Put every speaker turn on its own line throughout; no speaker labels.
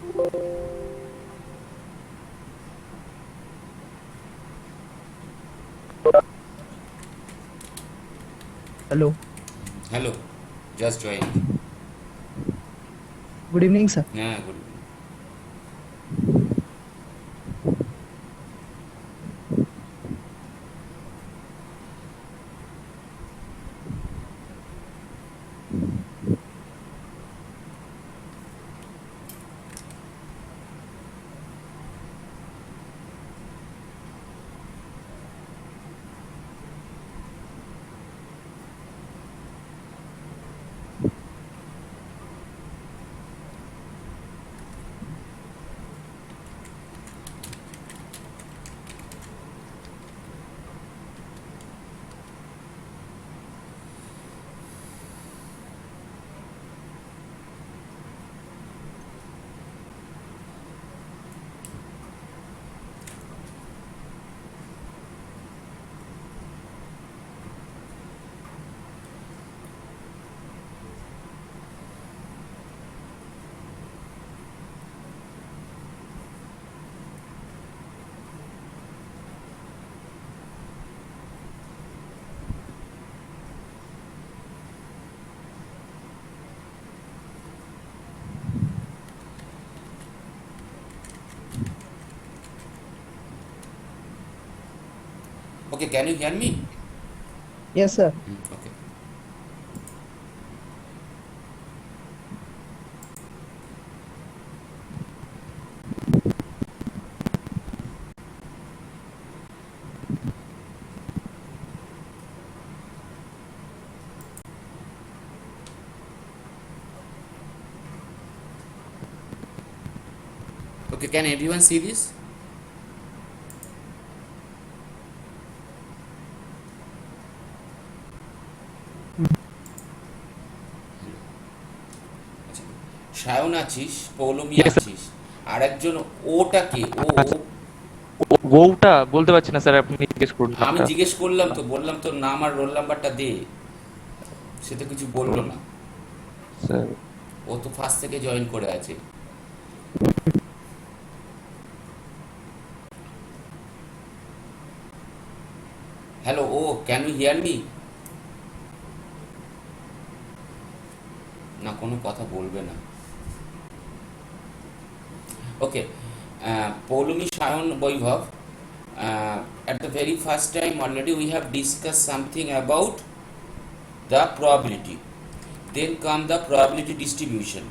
Hello.
Hello, just join.
Good evening, sir.
Yeah, good. Okay, can you hear me?
Yes, sir.
Okay. Okay, can everyone see this? আচ্ছা, সায়ন আছিস, Poulami
yes
আছিস, আর একজন ওটা কে? ও
বউটা বলতে পারছি না স্যার, আপনি জিজ্ঞেস করুন
আমি
নামটা।
জিজ্ঞেস করলাম তো, বললাম তোর নাম আর রোল নাম্বারটা দে, সে তো কিছু বললো না।
স্যার
ও তো ফার্স্ট থেকে জয়েন করে আছে। হ্যালো, ও ক্যান ইউ হিয়ার মি? না, কোনো কথা বলবে না। Okay, Poulami, Sayan, Vaibhav, at the very first time already we have discussed something about the probability. Then come the probability distribution.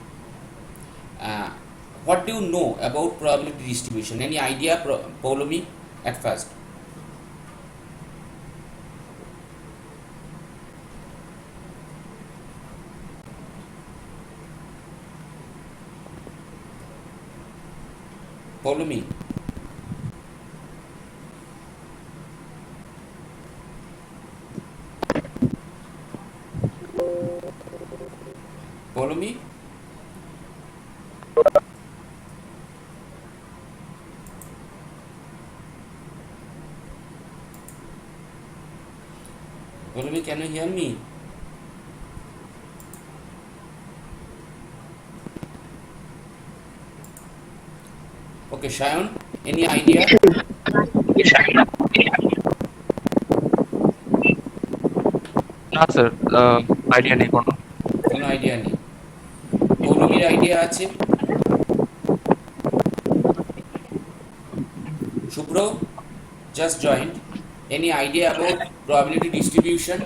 Uh, what do you know about probability distribution? Any idea, Polomi, at first? Polomi, Polomi, Polomi, can you hear me? Okay, Shayon, any idea?
না sir, idea নেই কোনো।
কোনো idea নেই। পৌলমির idea আছে? শুভ্র, just joined. Any idea about probability distribution?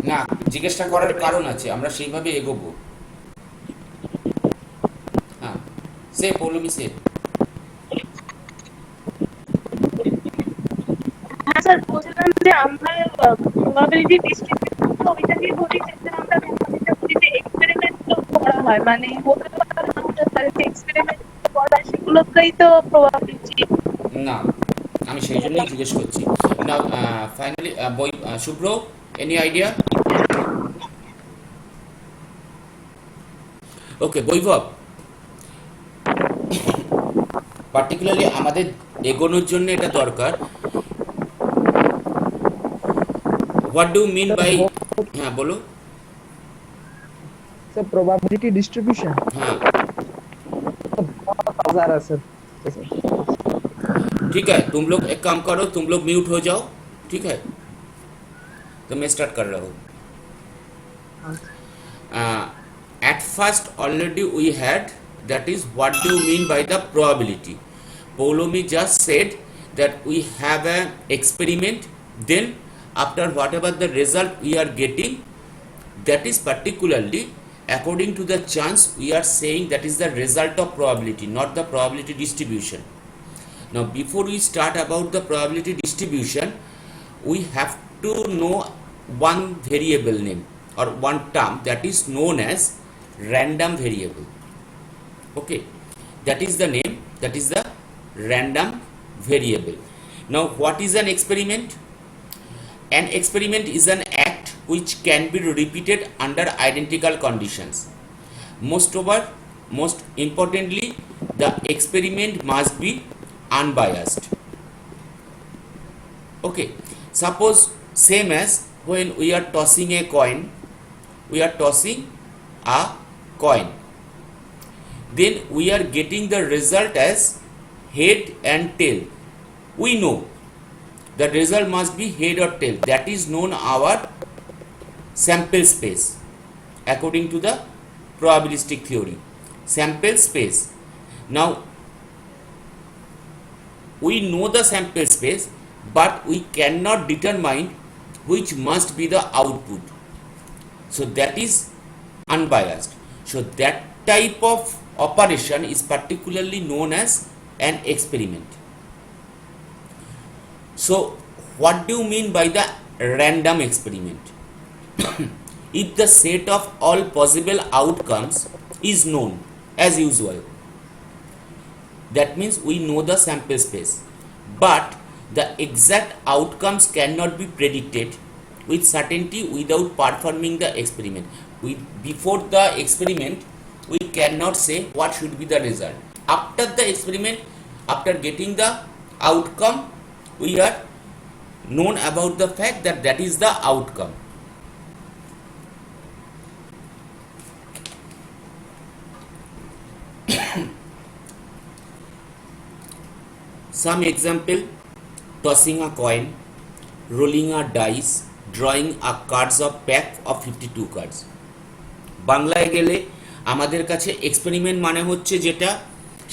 না, জিজ্ঞাসা করার কারণ আছে, আমরা সেইভাবে এগোবো। হ্যাঁ, সে পৌলমি সে।
হ্যাঁ স্যার, বলছিলাম যে আমরা প্রবাবিলিটি ডিস্ট্রিবিউশন তো ওইটাকেই বলি, যেটা আমরা প্রবাবিলিটিতে এক্সপেরিমেন্ট করা হয়, মানে হতে পারে না হতে পারে, যে এক্সপেরিমেন্ট করা হয় সেগুলোকেই তো প্রবাবিলিটি।
না, আমি সেই জন্যই জিজ্ঞেস করছি। না, ফাইনালি বই, Shubhra, any idea? Okay, Vaibhav, particularly আমাদের এগোনোর জন্য এটা দরকার। হোয়াট ডু মিন
Sir,
বাই?
what,
হ্যাঁ, বলো।
सर प्रोबेबिलिटी डिस्ट्रीब्यूशन
हाँ
बहुत मजा आ रहा है सर
ठीक है, तुम लोग एक काम करो, तुम लोग म्यूट हो जाओ, ठीक है, तो मैं स्टार्ट कर रहा हूँ. At first already we had, that is what do you mean by the probability. Polomi just said that we have an experiment, then after whatever the result we are getting, that is particularly according to the chance, we are saying that is the result of probability, not the probability distribution. Now before we start about the probability distribution, we have to know one variable name or one term that is known as random variable. Okay, that is the name, that is the random variable. Now what is an experiment? An experiment is an act which can be repeated under identical conditions. Most importantly, the experiment must be unbiased. Okay, suppose same as when we are tossing a coin, we are tossing a coin, then we are getting the result as head and tail. We know the result must be head or tail, that is known our sample space according to the probabilistic theory, sample space. Now we know the sample space, but we cannot determine which must be the output, so that is unbiased. So that type of operation is particularly known as an experiment. So what do you mean by the random experiment? If the set of all possible outcomes is known as usual, that means we know the sample space, but the exact outcomes cannot be predicted with certainty without performing the experiment. Before the experiment, we cannot say what should be the result. After the experiment, after getting the outcome, we are known about the fact that that is the outcome. Some example: tossing a coin, rolling a dice, drawing a cards of pack of 52 cards. বাংলায় গেলে আমাদের কাছে experiment মানে হচ্ছে যেটা,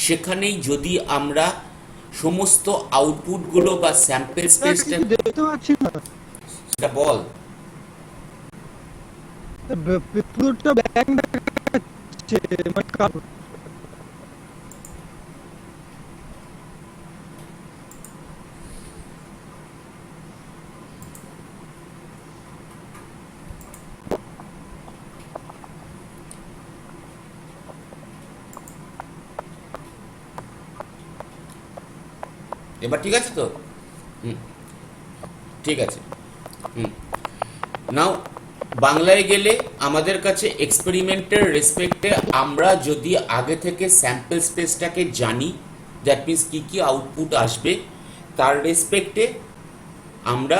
সেখানেই যদি আমরা সমস্ত আউটপুটগুলো বা স্যাম্পল স্পেসটা
দেখতে পাচ্ছি না
সেটা বল।
পুরোটা ব্যাং দেখাচ্ছে মানে কারণ
এবার ঠিক আছে তো? ঠিক আছে। নাও বাংলায় গেলে আমাদের কাছে এক্সপেরিমেন্টের রেসপেক্টে আমরা যদি আগে থেকে স্যাম্পল স্পেসটাকে জানি, দ্যাট মিন্স কী কী আউটপুট আসবে, তার রেসপেক্টে আমরা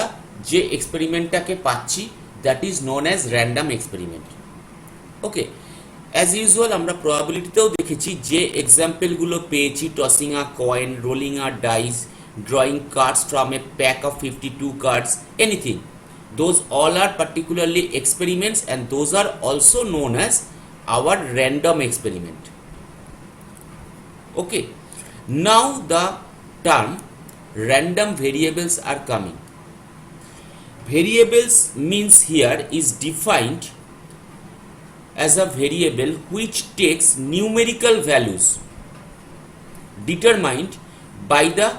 যে এক্সপেরিমেন্টটাকে পাচ্ছি, that is known as random experiment. Okay, as usual আমরা প্রবাবিলিটিতেও দেখেছি যে এক্সাম্পলগুলো পেয়েছি, tossing a coin, rolling a dice, drawing cards from a pack of 52 cards, anything, those all are particularly experiments, and those are also known as our random experiment. Okay, now the term random variables are coming. Variables means here is defined as a variable which takes numerical values determined by the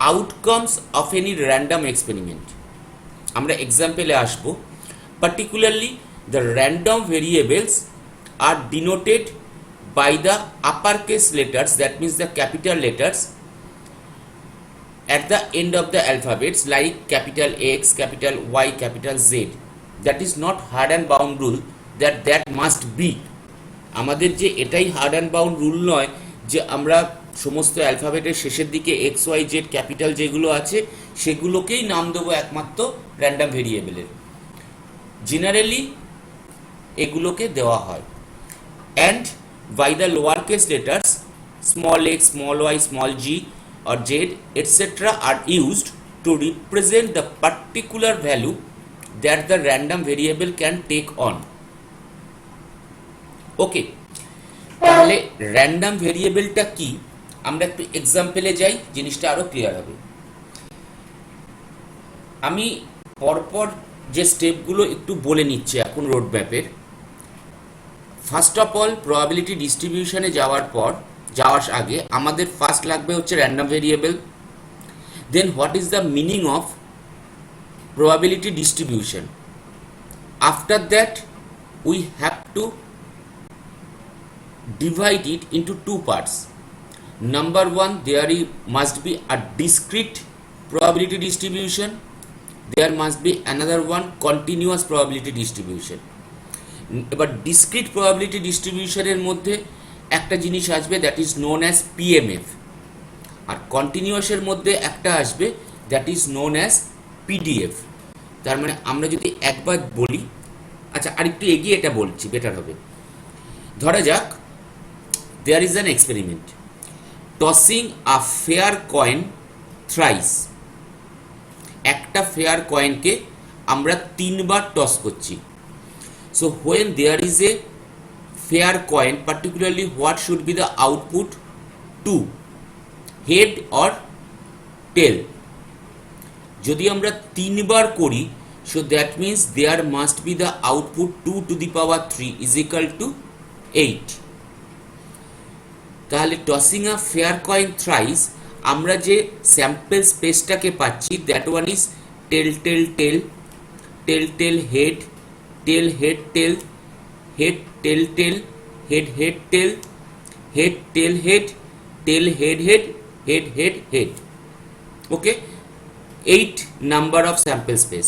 outcomes of any random experiment. আমরা এক্সাম্পলে আসব। Particularly the random variables are denoted by the uppercase letters, that means the capital letters at the end of the alphabets, like capital X, capital Y, capital Z. That is not hard and bound rule that must be. আমাদের যে এটাই hard and bound rule নয় যে আমরা সমস্ত অ্যালফাবেটের শেষের দিকে x Y Z capital যেগুলো আছে সেগুলোকেই নাম দেবো একমাত্র র্যান্ডম ভেরিয়েবলের। জেনারেলি এগুলোকে দেওয়া হয়। and by the lowercase letters small x, small y, small g or z etc. are used to represent the particular value that the random variable can take on. ওকে, তাহলে র্যান্ডম ভেরিয়েবলটা কি আমরা একটু এক্সাম্পলে যাই, জিনিসটা আরো ক্লিয়ার হবে। আমি পরপর যে স্টেপগুলো একটু বলে নিচ্ছি এখন রোড ম্যাপের। ফার্স্ট অফ অল প্রবাবিলিটি ডিস্ট্রিবিউশনে যাওয়ার আগে আমাদের ফার্স্ট লাগবে হচ্ছে random variable. Then what is the meaning of probability distribution. After that we have to divide it into two parts. Number one, there must be a discrete probability distribution. There must be another one, continuous probability distribution. এবার discrete probability distribution এর মধ্যে একটা জিনিস আসবে that is known as PMF, R continuous এর মধ্যে একটা আসবে that is known as PDF. তার মানে আমরা যদি একবার বলি, আচ্ছা আরেকটু এগিয়ে এটা বলছি বেটার হবে। ধরা যাক there is an experiment tossing a fair coin thrice. একটা ফেয়ার কয়েনকে আমরা 3 বার টস করছি। So when there is a fair coin, particularly what should be the output? 2, head or tail. যদি আমরা 3 বার করি, so that means there must be the output 2 to the power 3 is equal to 8. তাহলে tossing a fair coin thrice আমরা যে sample স্পেসটাকে পাচ্ছি that one is tail tail tail, tail tail head, tail head tail, head tail tail, head head tail, head tail head, tail head head, head head head. Okay, 8 number of sample space.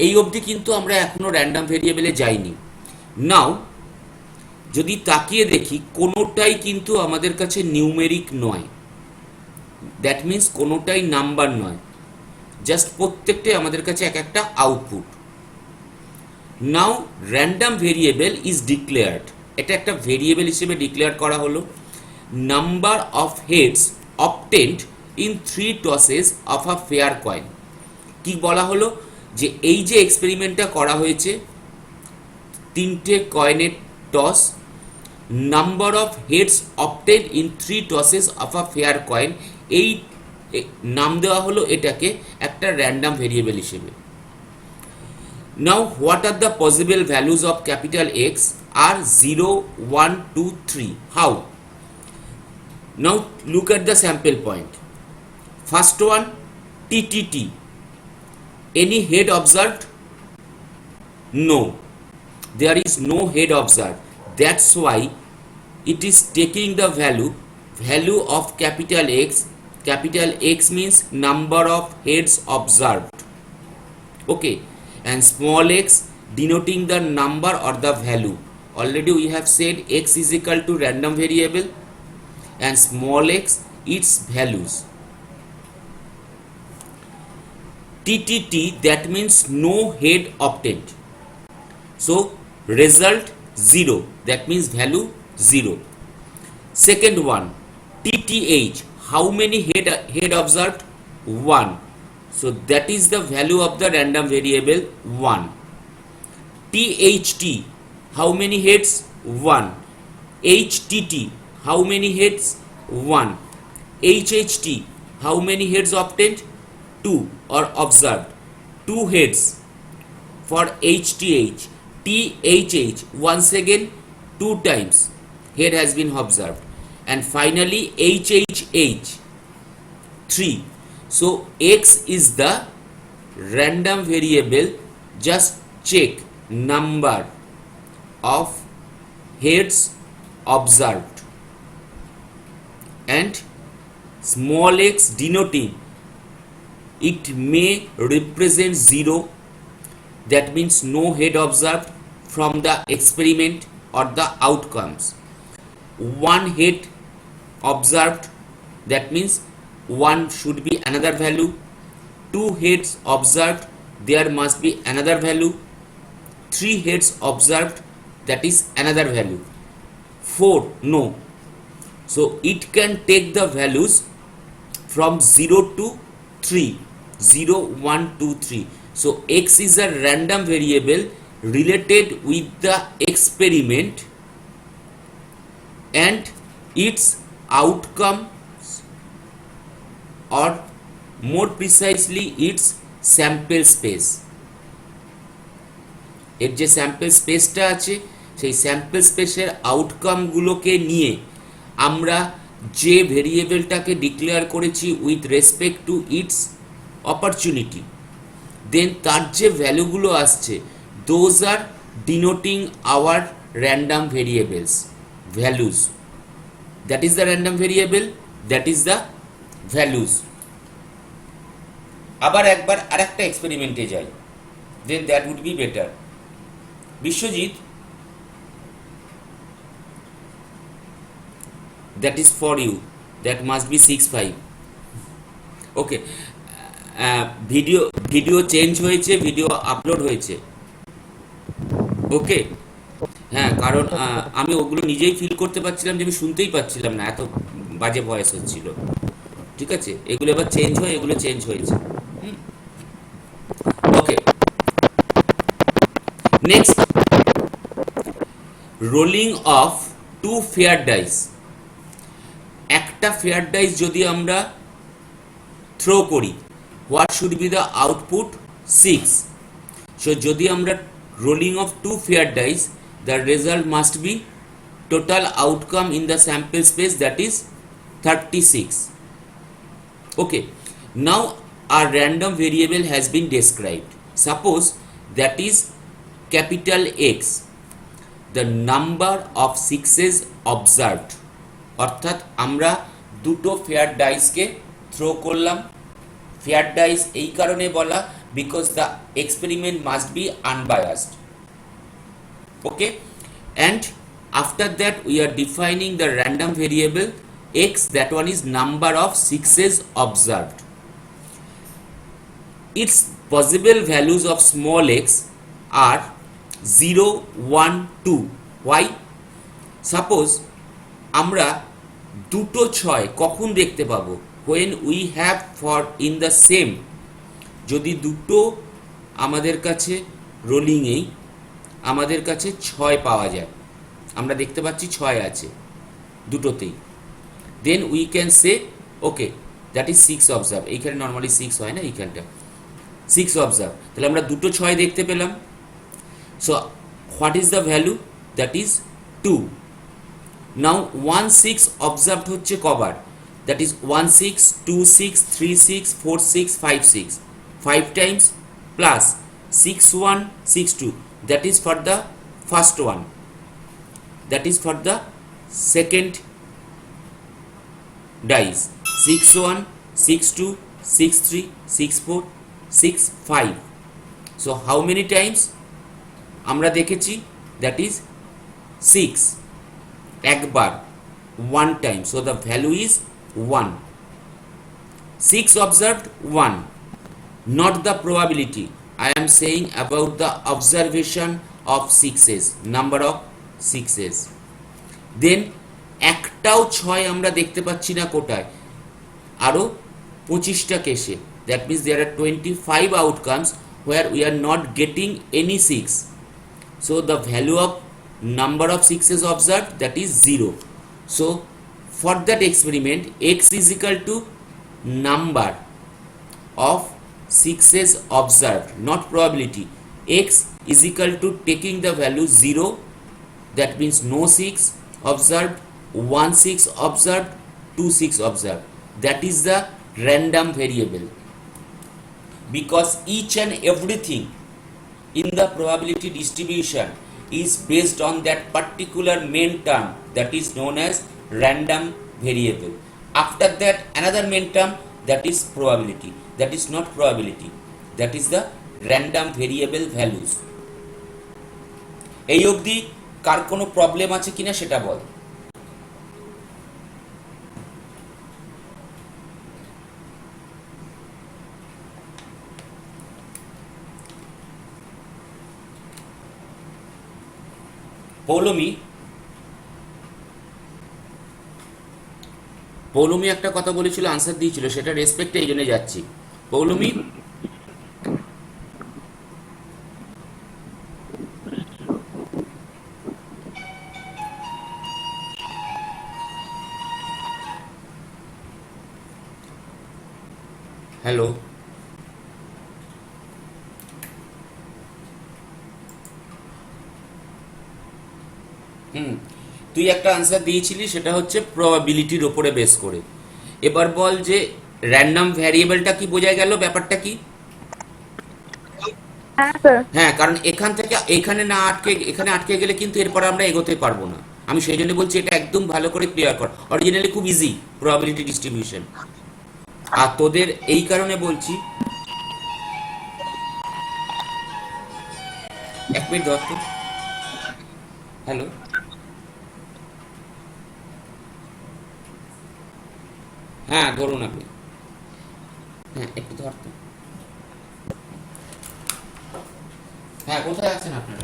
এই অবধি কিন্তু আমরা এখনো random ভেরিয়েবলে যাইনি। নাও যদি তাকিয়ে দেখি কোনোটাই কিন্তু আমাদের কাছে নিউমেরিক নয়, দ্যাট মিন্স কোনোটাই নাম্বার নয়, জাস্ট প্রত্যেকটাই আমাদের কাছে এক একটা output. Now random variable is declared, এটা একটা ভেরিয়েবল হিসেবে ডিক্লেয়ার করা হলো। Number of heads obtained in 3 tosses of a fair coin. কি বলা হলো যে এই যে এক্সপেরিমেন্টটা করা হয়েছে 3টে কয়েনের toss, number of heads obtained in 3 tosses of a fair coin, এই নাম দেওয়া হলো এটাকে একটা র্যান্ডম ভেরিয়েবল হিসেবে। Now what are the possible values of capital X are 0, 1, 2, 3. How? Now look at the sample point. First one, TTT. Any head observed? No, there is no head observed. That's why it is taking the value of capital X. Capital X means number of heads observed. Okay, and small x denoting the number or the value. Already we have said x is equal to random variable and small x its values. TTT, that means no head obtained. So result 0, that means value 0. Second one, TTH, how many head observed? 1. So that is the value of the random variable 1. THT, how many heads? 1. HTT, how many heads? 1. HHT, how many heads obtained? 2 or observed. 2 heads for HTH. THH, once again 2 times head has been observed. And finally HHH, 3. So X is the random variable. Just check number of heads observed, and small x denoting it may represent 0, that means no head observed from the experiment or the outcomes. 1 head observed, that means 1 should be another value. 2 heads observed, there must be another value. 3 heads observed, that is another value. 4, no. So it can take the values from 0 to 3, 0, 1, 2, 3. So x is a random variable related with the experiment and its outcome, or more precisely its sample space. এর যে sample স্পেসটা আছে সেই sample স্পেসের আউটকামগুলোকে নিয়ে আমরা যে ভেরিয়েবলটাকে ডিক্লেয়ার করেছি with respect to its opportunity, then তার যে ভ্যালুগুলো আসছে those are denoting our random variables values. That is the random variable, that is the values. আবার একবার আর একটা এক্সপেরিমেন্টে যাই, then that would be better. Biswajit, that is for you, that must be 6.5. Okay, video change হয়েছে, video upload হয়েছে। Okay, হ্যাঁ, কারণ আমি ওগুলো নিজেই ফিল করতে পারছিলাম যে আমি শুনতেই পাচ্ছিলাম না, এত বাজে ভয়েস হচ্ছিল। ঠিক আছে, এগুলো এবার চেঞ্জ হয়, এগুলো চেঞ্জ হয়েছে। Okay, next, rolling of 2 fair dice. একটা ফেয়ার ডাইস যদি আমরা থ্রো করি, what should be the output? 6. So যদি আমরা rolling of 2 fair dice, the result must be total outcome in the sample space, that is 36. Okay, now our random variable has been described. Suppose that is capital X, the number of sixes observed. অর্থাৎ আমরা দুটো fair ডাইসকে throw করলাম। Fair dice এই কারণে বলা because the experiment must be unbiased. Okay, and after that we are defining the random variable x, that one is number of sixes observed. Its possible values of small x are 0, 1, 2. Why? Suppose আমরা দুটো 6 কখন দেখতে পাবো? when we have for in the same, যদি দুটো আমাদের কাছে রোলিংয়েই আমাদের কাছে 6 পাওয়া যায়, আমরা দেখতে পাচ্ছি 6 আছে দুটোতেই, then we can say okay that is 6 observe. এইখানে নর্মালি 6 হয় না, এইখানটা 6 observe, তাহলে আমরা দুটো 6 দেখতে পেলাম। so what is the value? that is 2. now 1 6 observed হচ্ছে কবার? that is 1 6 2 6 3 6 4 6 5 6, 5 times plus 6 1 6 2, that is for the first one, that is for the second dice. 6 1 6 2 6 3 6 4 6 5. so how many times আমরা দেখেছি? that is 6. একবার, one time, so the value is 1. 6 observed, 1, not the probability. I am saying about the observation of sixes, number of sixes. then একটাও 6 আমরা দেখতে পাচ্ছি না কোটায়, আরো 25টা কেসে, that means there are 25 outcomes where we are not getting any 6. so the value of number of sixes observed, that is 0. so for that experiment x is equal to number of sixes observed, not probability. x is equal to taking the value 0, that means no 6 observed, 1 6 observed, 2 6 observed. that is the random variable, because each and everything in the probability distribution is based on that particular main term, that is known as random variable. After that another main term, that is probability, that is not probability, that is the random variable values. এই অবধি কার কোনো problem আছে কিনা সেটা বল। পৌলমি একটা কথা বলেছিল, answer দিয়েছিল, সেটা রেসপেক্টে এই জন্য যাচ্ছি। পৌলমি, হ্যালো, তুই একটা আনসার দিয়েছিলি, সেটা হচ্ছে প্রবাবিলিটির ওপরে বেস করে। এবার বল যে র্যান্ডম ভ্যারিয়েবলটা কি বোঝা গেল, ব্যাপারটা কি?
হ্যাঁ স্যার।
হ্যাঁ, কারণ এখান থেকে এখানে আটকে গেলে কিন্তু এরপর আমরা এগোতে পারবো না। আমি সেই জন্য বলছি এটা একদম ভালো করে ক্লিয়ার কর। অরিজিনালি খুব ইজি প্রবাবিলিটি ডিস্ট্রিবিউশন, আর তোদের এই কারণে বলছি, এক মিনিট ধর তো। হ্যালো, হ্যাঁ ধরুন আপনি, হ্যাঁ একটু ধর তো। হ্যাঁ, কোথায় আছেন আপনারা?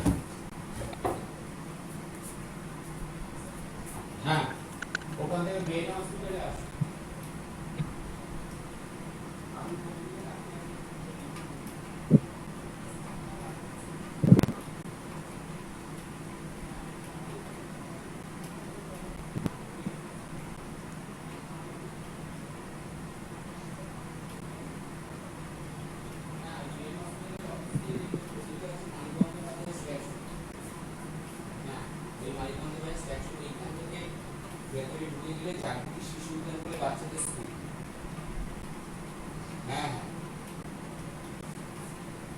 হ্যাঁ, ওখান থেকে মেন হসপিটালে আসুন। বাচ্চাদের স্কুল, হ্যাঁ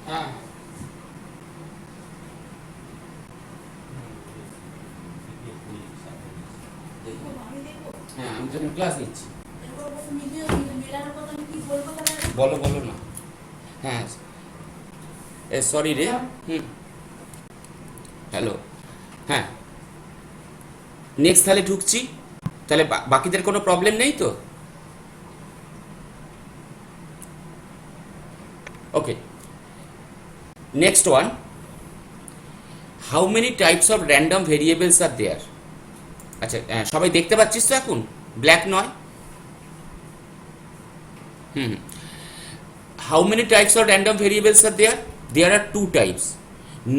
হ্যাঁ হ্যাঁ, আমি যখন ক্লাস নিচ্ছি। বলো বলো না। হ্যাঁ, সরি রে। হ্যালো, হ্যাঁ নেক্সট তাহলে ঢুকছি। তাহলে বাকিদের কোনো প্রবলেম নেই তো? Okay, next one, how many types of random variables are there? আচ্ছা, সবাই দেখতে পাচ্ছিস তো এখন? ব্ল্যাক নয়। How many types of random variables are there? There are two types.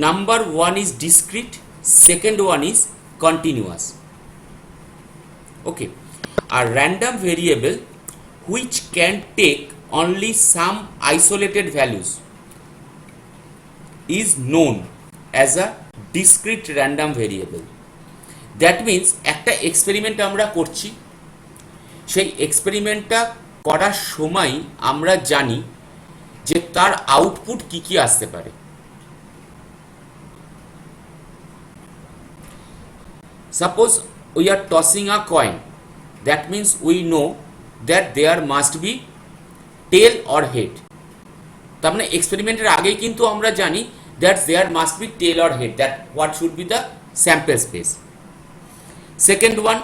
Number one is discrete, second one is continuous. Okay, a random variable which can take only some isolated values is known as a discrete random variable. That means একটা experiment আমরা করছি, সেই এক্সপেরিমেন্টটা করার সময় আমরা জানি যে তার আউটপুট কি কি আসতে পারে। Suppose we are tossing a coin, that means we know that there must be tail or head. তার মানে এক্সপেরিমেন্টের আগেই কিন্তু আমরা জানি that there must be tail or head, that what should be the sample space. Second one,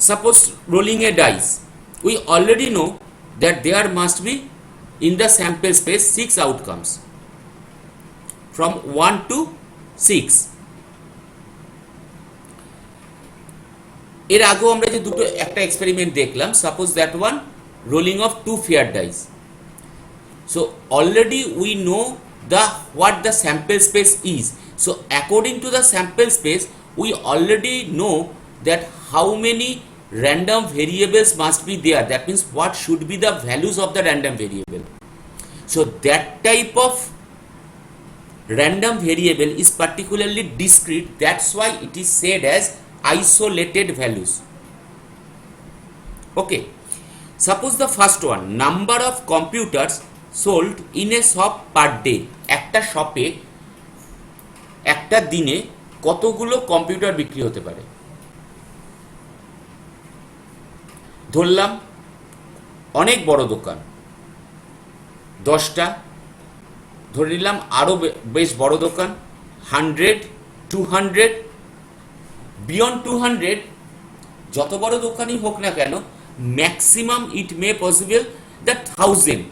suppose rolling a dice, we already know that there must be in the sample space 6 outcomes from 1 to 6. এর আগেও আমরা যে দুটো একটা experiment দেখলাম, suppose that one rolling of 2 fair dice. So already we know the what the sample space is. So according to the sample space, we already know that how many random variables must be there. That means what should be the values of the random variable. So that type of random variable is particularly discrete. That's why it is said as isolated values. Okay, suppose the first one, number of computers sold in a shop per day. একটা শপে একটা দিনে কতগুলো computer বিক্রি হতে পারে? ধরলাম অনেক বড় দোকান 10টা, ধরে নিলাম আরো বেশ বড় দোকান 100, 200, বিয়ন্ড 200, যত বড় দোকানই হোক না কেন, maximum it May possible that 1000.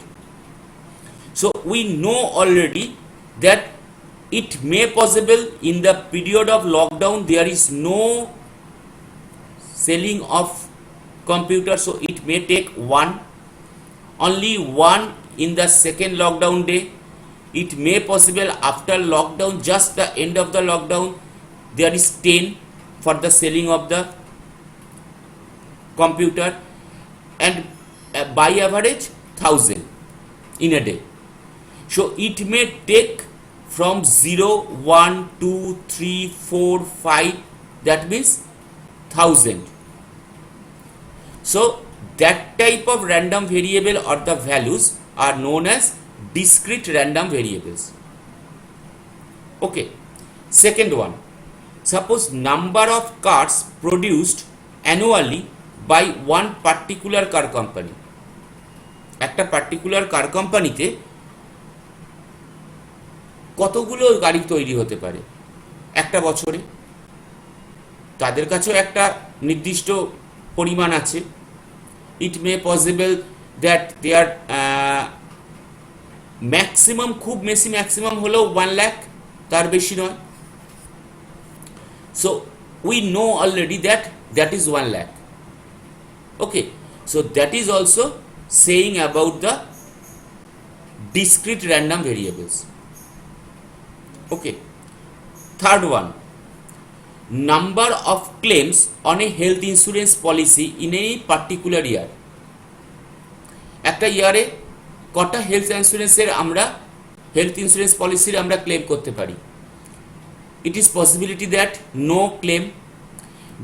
So we know already that it may possible in the period of lockdown there is no selling of computer, so it may take one, only one in the second lockdown day. It may possible after lockdown, just the end of the lockdown, there is 10 for the selling of the computer, and by average 1000 in a day. So it may take from 0, 1, 2, 3, 4, 5, that means 1000. So that type of random variable or the values are known as discrete random variables. Okay, second one, suppose number of cars produced annually by one particular car company. একটা particular কার কোম্পানিতে কতগুলো গাড়ি তৈরি হতে পারে একটা বছরে, তাদের কাছেও একটা নির্দিষ্ট পরিমাণ আছে। ইট মে পসিবল দ্যাট দেয়ার ম্যাক্সিমাম, খুব বেশি ম্যাক্সিমাম হলেও 1 লাখ, তার বেশি নয়। So we know already that that is 1 lakh. Okay, so that is also saying about the discrete random variables. Okay, third one, number of claims on a health insurance policy in any particular year. একটা ইয়ারে কটা health ইন্স্যুরেন্সের আমরা health insurance পলিসির আমরা claim করতে পারি? It is possibility that no claim,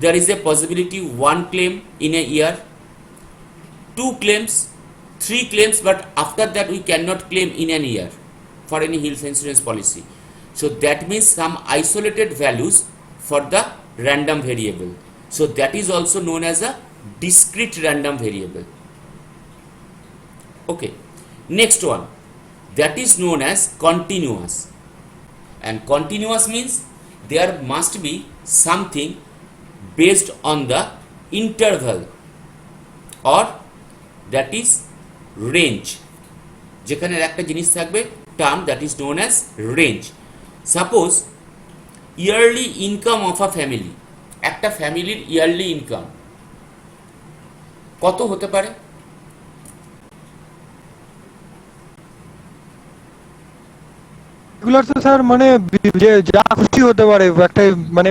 there is a possibility 1 claim in a year, 2 claims, 3 claims, but after that we cannot claim in an year for any health insurance policy. So that means some isolated values for the random variable. So that is also known as a discrete random variable. Okay, next one, that is known as continuous. And continuous means there must be something based on the interval, or that is range, যেখানে একটা জিনিস থাকবে term, that is known as range. Suppose yearly income of a family, একটা ফ্যামিলির yearly income কত হতে পারে?
এগুলো তো স্যার মানে যে যা খুশি হতে পারে, একটা মানে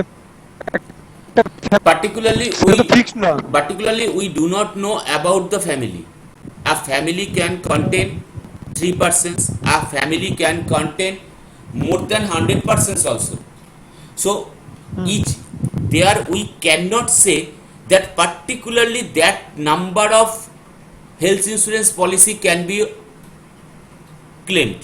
particularly
ফিক্সড না।
we do not know about the family. A family can contain 3 persons, a family can contain more than 100 persons also. So each, there we cannot say that particularly that number of health insurance policy can be claimed.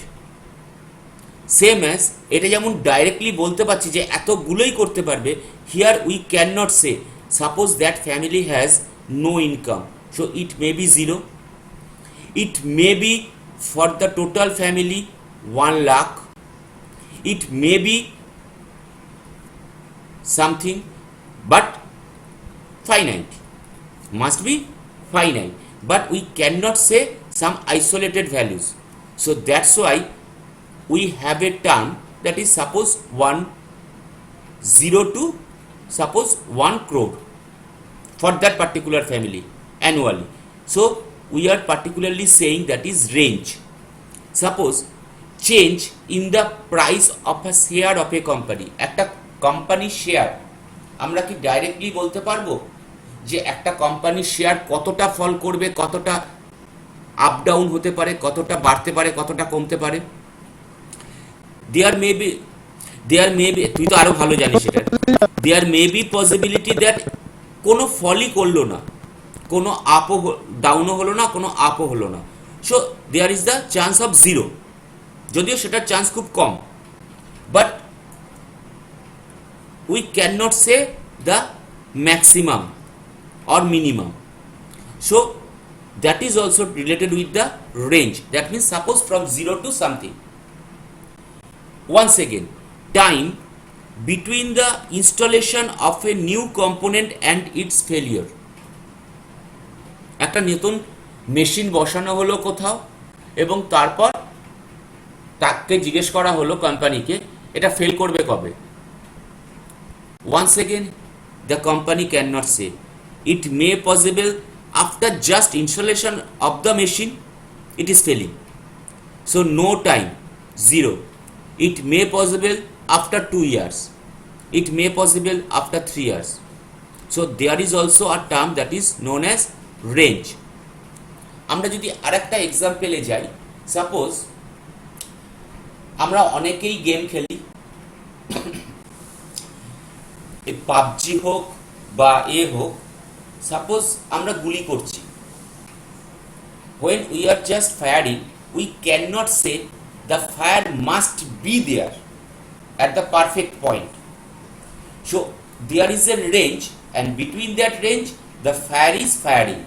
Same as এটা যেমন directly বলতে পারছি যে এতগুলোই করতে পারবে, here we can not say suppose that family has no income, so it may be 0, it may be for the total family 1 lakh, it may be something but finite, must be finite, but we cannot say some isolated values. So that's why we have a term that is suppose 0 to suppose 1 crore for that particular family annually. So we are particularly saying that is range. Suppose change in the price of a share of a company, একটা কোম্পানির share আমরা কি directly বলতে পারবো যে একটা কোম্পানির share কতটা ফল করবে, কতটা আপ ডাউন হতে পারে, কতটা বাড়তে পারে, কতটা কমতে পারে? there may be তুই তো আরো ভালো জানিস এটা, there may be possibility that কোনো ফলই করলো না, কোনো আপও ডাউনও হলো না, কোনো আপও হলো না, so there is the chance of 0, যদিও সেটার চান্স খুব কম, but we cannot say the maximum or minimum. So that is also related with the range. That means suppose from 0 to something. Once again, time between the installation of a new component and its failure. একটা নতুন machine বসানো হলো কোথাও এবং তারপর তাকে জিজ্ঞেস করা হলো কোম্পানিকে এটা ফেল করবে কবে? Once again, the company cannot say. It may possible after just installation of the machine, it is failing. So no time, 0. It may possible after 2 years. It may possible after 3 years. So there is also a term that is known as range. আমরা যদি আরেকটা এক্সাম্পলে যাই, suppose আমরা অনেকেই game খেলি, PUBG হোক বা হোক, সাপোজ আমরা গুলি করছি, when we are just firing, we cannot say the fire must be there at the perfect point. So there is a range, and between that range the fire is firing.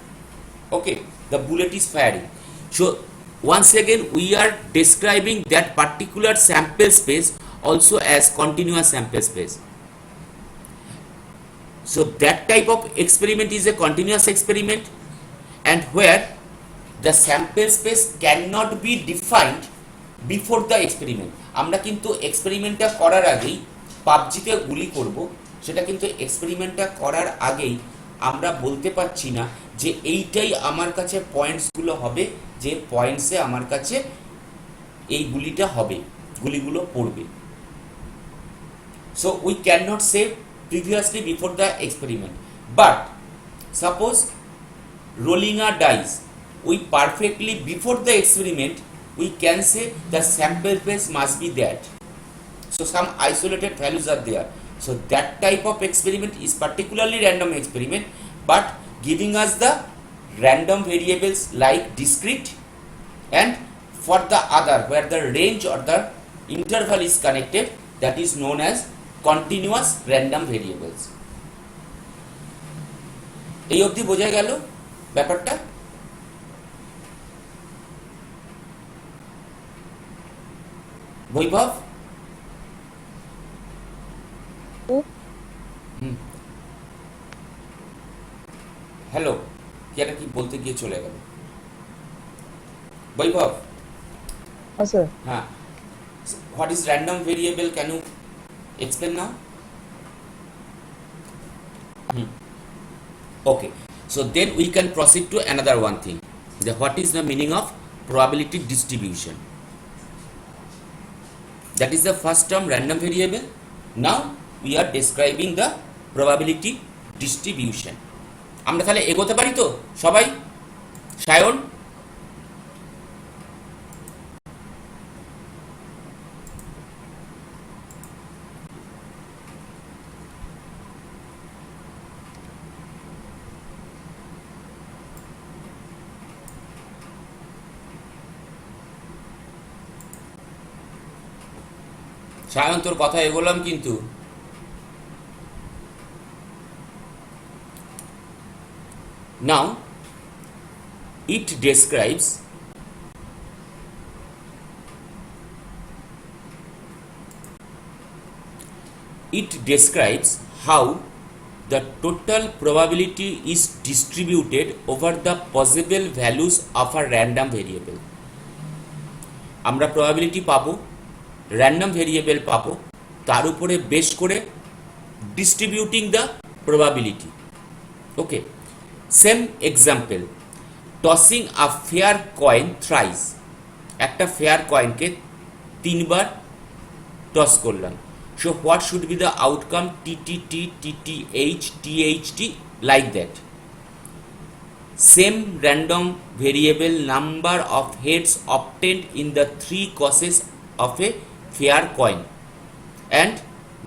Okay, the bullet is firing. So once again we are describing that particular sample space also as continuous sample space. So that type of experiment is a continuous experiment, and where the sample space cannot be defined before the experiment. আমরা কিন্তু এক্সপেরিমেন্টটা করার আগেই পাবজিতে গুলি করব, সেটা কিন্তু এক্সপেরিমেন্টটা করার আগেই আমরা বলতে পারছি না যে এইটাই আমার কাছে পয়েন্টসগুলো হবে, যে পয়েন্টসে আমার কাছে এই গুলিটা হবে, গুলিগুলো পড়বে। So we cannot say previously before the experiment. But suppose rolling a dice, we perfectly before the experiment we can say the sample space must be that. So some isolated values are there. So that type of experiment is particularly random experiment, but giving us the random variables like discrete, and for the other where the range or the interval is connected, that is known as continuous random variables. এই অবধি বোঝা গেল ব্যাপারটা? বৈভব, hello, কি একটা কি বলতে গিয়ে চলে গেল বৈভব? হ্যাঁ, what is random variable, can you explain now? Okay, so then we can proceed to another one thing, what is the meaning of probability distribution. That is the first term, random variable. Now we are describing the probability distribution. আমরা তাহলে এগোতে পারি তো সবাই? সায়ন, সায়ন তোর কথা এগোলাম কিন্তু। Now it describes how the total probability is distributed over the possible values of a random variable. আমরা probability পাবো, random variable পাবো, তার উপরে বেস করে distributing the probability. Okay, same example, tossing a fair coin thrice. একটা fair coinকে তিনবার toss করলাম, so what should be the outcome? TTT, TTH, THT, like that. Same random variable number of heads obtained in the three causes of a fair coin, and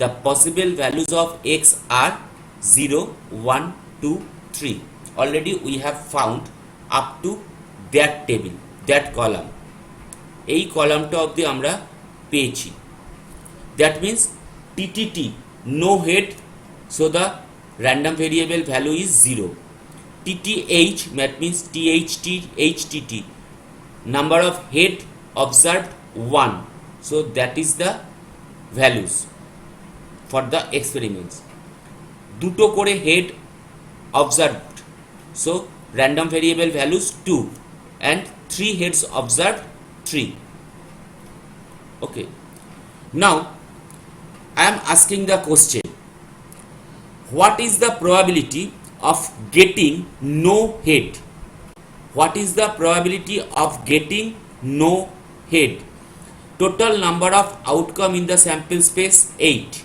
the possible values of x are 0, 1, 2, 3. Already we have found up to that table, that column. এই কলামটা অবধি আমরা পেয়েছি। That means TTT, no head, so the random variable value is 0. TTH, that means THT, HTT, number of head observed 1, so that is the values for the experiments. দুটো করে head observed, so random variable values 2, and 3 heads observed 3. Okay, now I am asking the question, what is the probability of getting no head? What is the probability of getting no head? Total number of outcome in the sample space 8.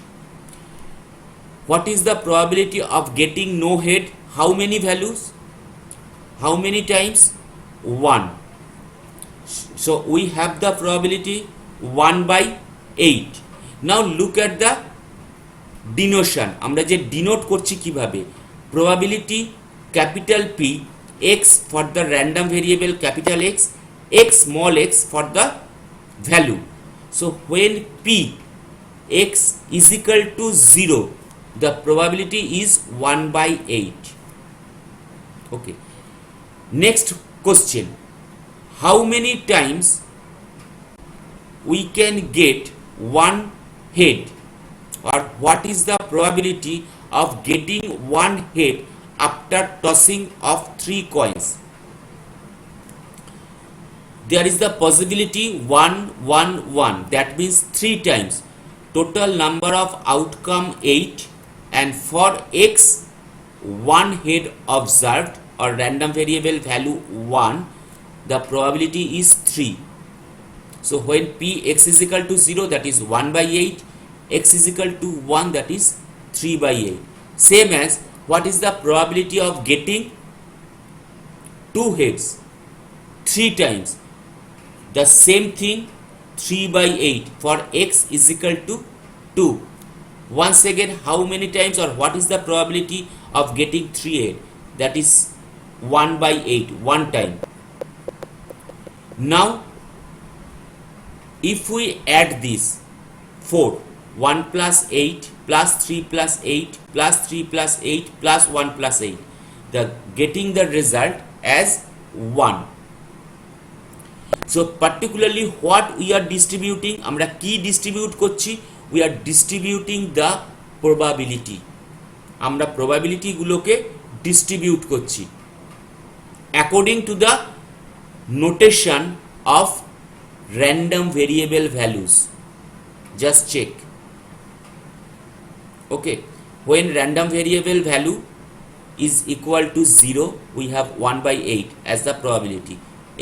What is the probability of getting no head? How many values? How many times? 1. So we have the probability 1 by 8. Now look at the denotation. আমরা যে denote করছি কিভাবে? Probability capital P, x for the random variable capital X, x small x for the value. So when P x is equal to 0, the probability is 1 by 8. Okay. Next question. How many times we can get one head, or what is the probability of getting one head after tossing of 3 coins? There is the possibility 1 1 1, that means 3 times. Total number of outcome 8, and for x one head observed or random variable value 1, the probability is 3. So when p x is equal to 0, that is 1 by 8, x is equal to 1, that is 3 by 8. Same as what is the probability of getting 2 heads 3 times? The same thing, 3 by 8 for x is equal to 2. Once again, how many times, or what is the probability of getting 3 head? That is 1 by 8, 1 time. Now if we add this 4, 1 plus 8 plus 3 plus 8 plus 3 plus 8 plus 1 plus 8, the getting the result as 1. So particularly what we are distributing, আমরা কি distribute করছি? We are distributing the probability. আমরা probability গুলোকে distribute করছি according to the notation of random variable values. Just check. Okay, when random variable value is equal to 0, we have 1 by 8 as the probability.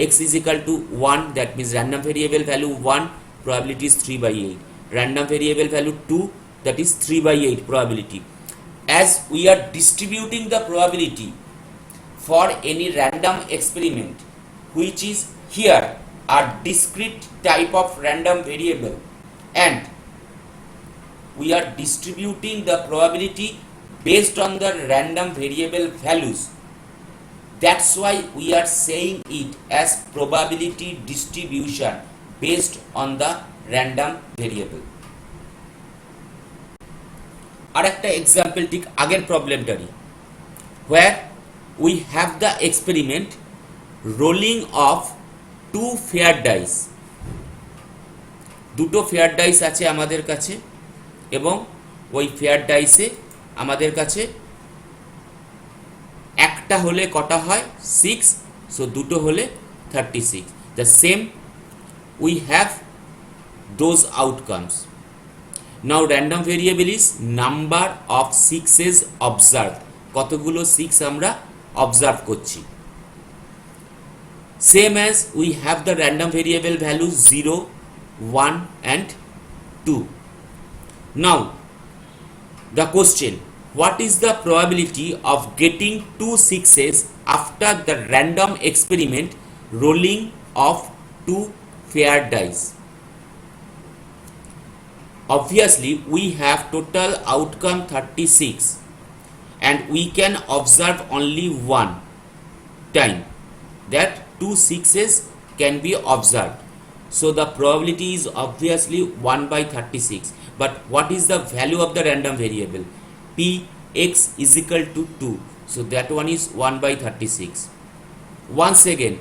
X is equal to 1, that means random variable value 1, probability is 3 by 8. Random variable value 2, that is 3 by 8 probability. As we are distributing the probability for any random experiment which is here are discrete type of random variable, and we are distributing the probability based on the random variable values. That's why we are saying it as probability distribution based on the random variable. আরেকটা example ঠিক আগের প্রবলেমটারই, where we have the experiment rolling of 2 fair dice. দুটো fair dice আছে আমাদের কাছে, এবং ওই fair ডাইসে আমাদের কাছে একটা হলে কটা হয়? 6. সো দুটো হলে 36. The same we have those outcomes. Now random variable is number of 6s observed. কতগুলো 6 আমরা অবজার্ভ করছি। Same as we have the random variable values 0, 1 and 2. Now the question, what is the probability of getting 2 6s after the random experiment rolling of 2 fair dice? Obviously we have total outcome 36, and we can observe only one time that 2 6s can be observed. So the probability is obviously 1 by 36. But what is the value of the random variable? P x is equal to 2. So that one is 1 by 36. Once again,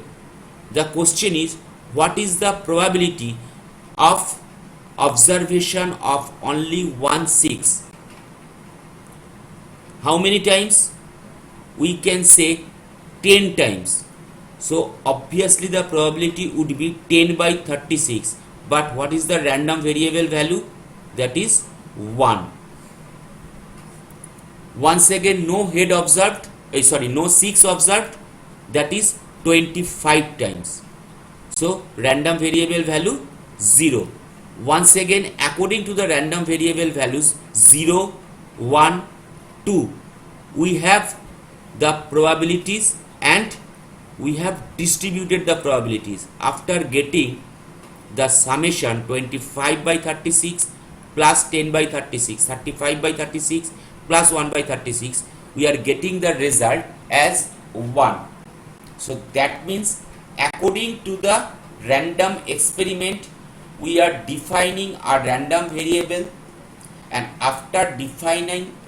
the question is, what is the probability of observation of only 1 6? How many times? We can say 10 times. So obviously the probability would be 10 by 36. But what is the random variable value? That is 1. Once again, no head observed, no 6 observed, that is 25 times. So random variable value 0. Once again, according to the random variable values 0, 1, 2, we have the probabilities and we have distributed the probabilities. After getting the summation 25 by 36 plus 10 by 36, 35 by 36 plus 1 by 36, we are getting the result as 1. So that means according to the random experiment, we are defining a random variable, and after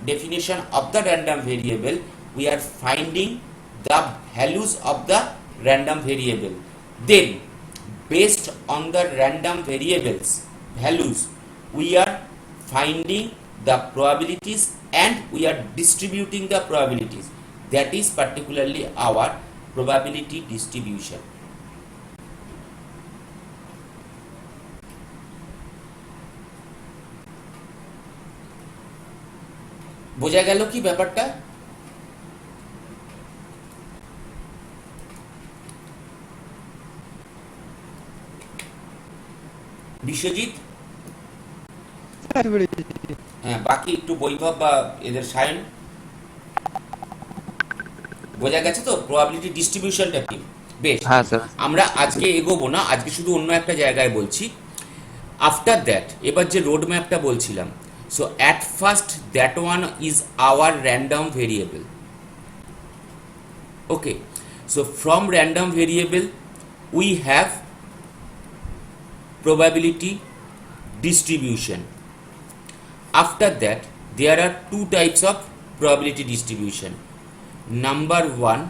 definition of the random variable, we are finding the values of the random variable. Then based on the random variables values, we are finding the probabilities and we are distributing the probabilities. That is particularly our probability distribution. বোঝা গেল কি ব্যাপারটা? বিশ্বজিৎ, হ্যাঁ, বাকি একটু বৈভব বা এদের সায়ন, বোঝা গেছে তো প্রবাবিলিটি ডিস্ট্রিবিউশনটা কি? বেশ,
হ্যাঁ স্যার।
আমরা আজকে এগোবো না, আজকে শুধু অন্য একটা জায়গায় বলছি। আফটার দ্যাট, এবার যে রোড ম্যাপটা বলছিলাম, so at first that one is our random variable. Okay, so from random variable we have probability distribution. After that there are two types of probability distribution. Number one,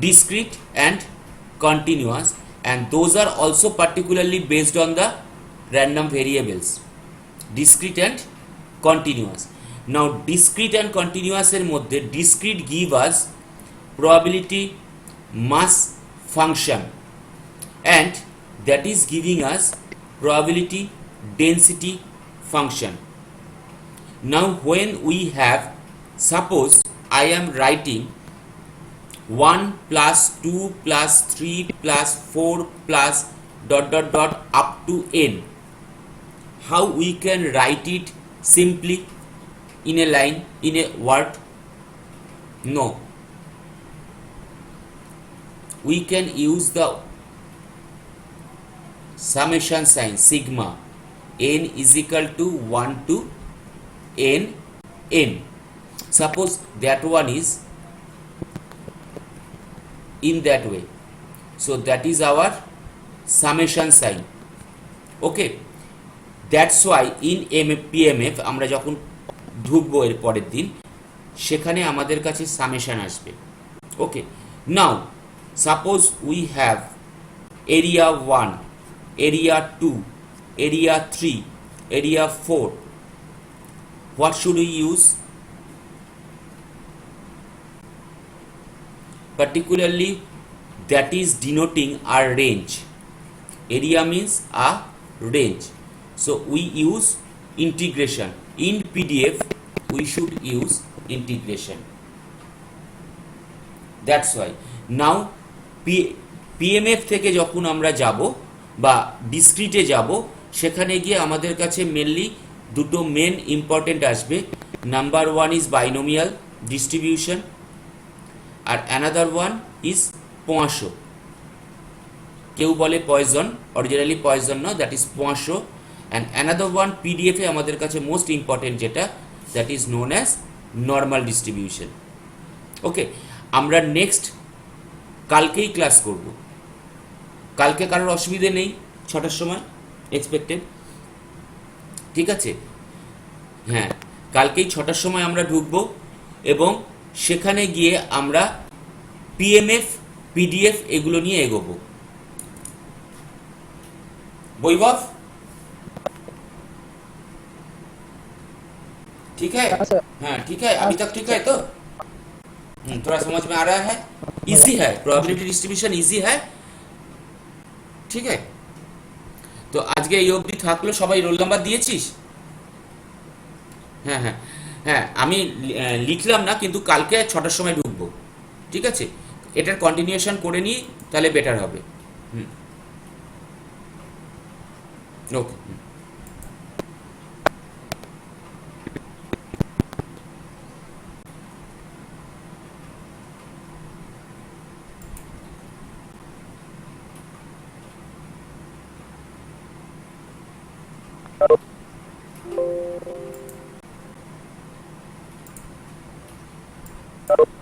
discrete and continuous, and those are also particularly based on the random variables. Discrete and continuous. Now discrete and continuous এর মধ্যে discrete give us probability mass function and that is giving us probability density function. Now when we have, suppose I am writing 1 plus 2 plus 3 plus 4 plus ... up to n, how we can write it simply in a line, in a word? No, we can use the summation sign sigma, n is equal to 1 to n n. Suppose that one is in that way, so that is our summation sign. Okay, that's why in PMF আমরা যখন ঢুকবো এর পরের দিন, সেখানে আমাদের কাছে summation আসবে। Okay, now suppose we have area 1, area 2, area 3, area 4. What should we use? Particularly that is denoting our range. Area means a range. So we use integration. In PDF we should use integration. That's why now PMF থেকে যখন আমরা যাব বা ডিসক্রিটে যাব, সেখানে গিয়ে আমাদের কাছে মেনলি দুটো মেন ইম্পর্টেন্ট আসবে। Number one is binomial distribution আর অ্যানাদার ওয়ান ইজ পোয়াশো। কেউ বলে পয়জন, অরিজিনালি পয়জন না, that is Poisson. And another one পিডিএফে আমাদের কাছে মোস্ট ইম্পর্টেন্ট যেটা, that is known as normal distribution. Okay, আমরা নেক্সট কালকেই ক্লাস করব। কালকে কারোর অসুবিধে নেই, 6টার সময় এক্সপেক্টেড, ঠিক আছে? হ্যাঁ, কালকেই 6টার সময় আমরা ঢুকবো এবং সেখানে গিয়ে আমরা পিএমএফ পিডিএফ এগুলো নিয়ে এগোবো। वैभव, ठीक है? हाँ ठीक है, अभी तक ठीक है तो थोड़ा समझ में आ रहा है? इजी है, प्रोबेबिलिटी डिस्ट्रीब्यूशन इजी है, ঠিক আছে? তো আজকে এই অবধি থাকলো। সবাই রোল নাম্বার দিয়েছিস? হ্যাঁ হ্যাঁ হ্যাঁ, আমি লিখলাম না, কিন্তু কালকে 6টার সময় ঢুকবো, ঠিক আছে? এটার কন্টিনিউশন করে নিই, তাহলে বেটার হবে। হুম, ওকে।
Hello.